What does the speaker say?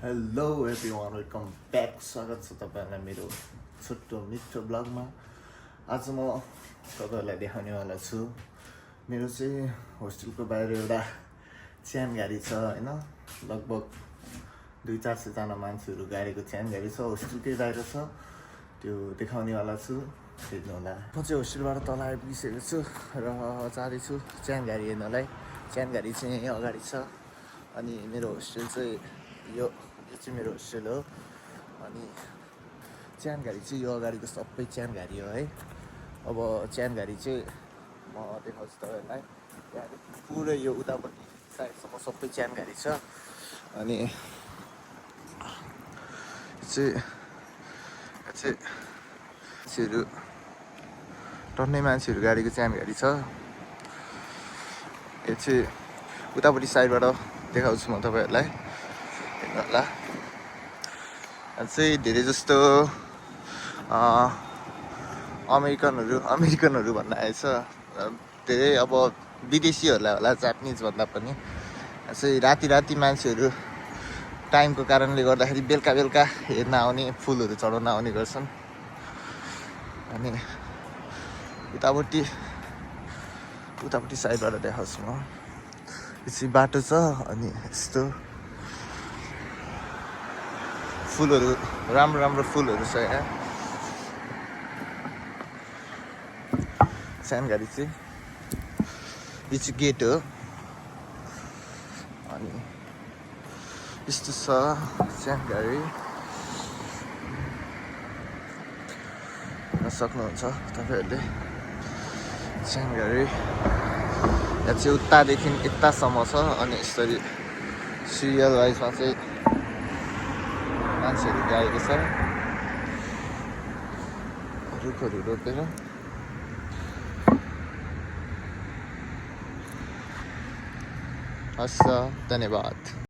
Hello everyone, welcome back. स्वागत छ तपाईँहरूलाई मेरो छोटो मिठो ब्लगमा। आज म तपाईँहरूलाई देखाउनेवाला छु मेरो चाहिँ होस्टेलको बाहिर एउटा च्यान गाडी छ होइन। लगभग 200-400 जना मान्छेहरू गाडीको च्यान गाडी छ, होस्टेलकै बाहिर छ। त्यो देखाउनेवाला छु, हेर्नुहोला। म चाहिँ होस्टेलबाट तल आइपुगिसकेको छु र जाँदैछु च्यान गाडी हेर्नलाई। च्यान गाडी चाहिँ यहीँ अगाडि छ अनि मेरो होस्टेल चाहिँ यो चाहिँ मेरो होस्टेल हो। अनि च्यान गाडी चाहिँ यो अगाडिको सबै च्यान गाडी हो है। अब च्यान गाडी चाहिँ म देखाउँछु तपाईँहरूलाई। पुरै यो उतापट्टि साइडसम्म सबै च्यान गाडी छ। अनि मान्छेहरू टन्नै मान्छेहरू गाडीको च्यान गाडी छ। यो चाहिँ उतापट्टि साइडबाट देखाउँछु म तपाईँहरूलाई, हेर्नु होला। चाहिँ धेरै जस्तो अमेरिकनहरू भन्दा आएछ। धेरै अब विदेशीहरूलाई होला, जापानिज भन्दा पनि चाहिँ राति मान्छेहरू टाइमको कारणले गर्दाखेरि बेलुका हेर्न आउने, फुलहरू चढाउन आउने गर्छन्। अनि उतापट्टि साइडबाट देखाउँछु म। यो चाहिँ बाटो छ अनि यस्तो फुलहरू, राम्रो फुलहरू छ यहाँ। च्यान गाडी चाहिँ यो चाहिँ गेट हो। अनि यस्तो छ च्यान गाडी, हेर्न सक्नुहुन्छ तपाईँहरूले। च्यान गाडी यहाँ चाहिँ उतादेखि यतासम्म छ। अनि यसरी सिरियल वाइजमा चाहिँ मान्छेहरू गएको छ रुखहरू रोपेर। हस्, धन्यवाद।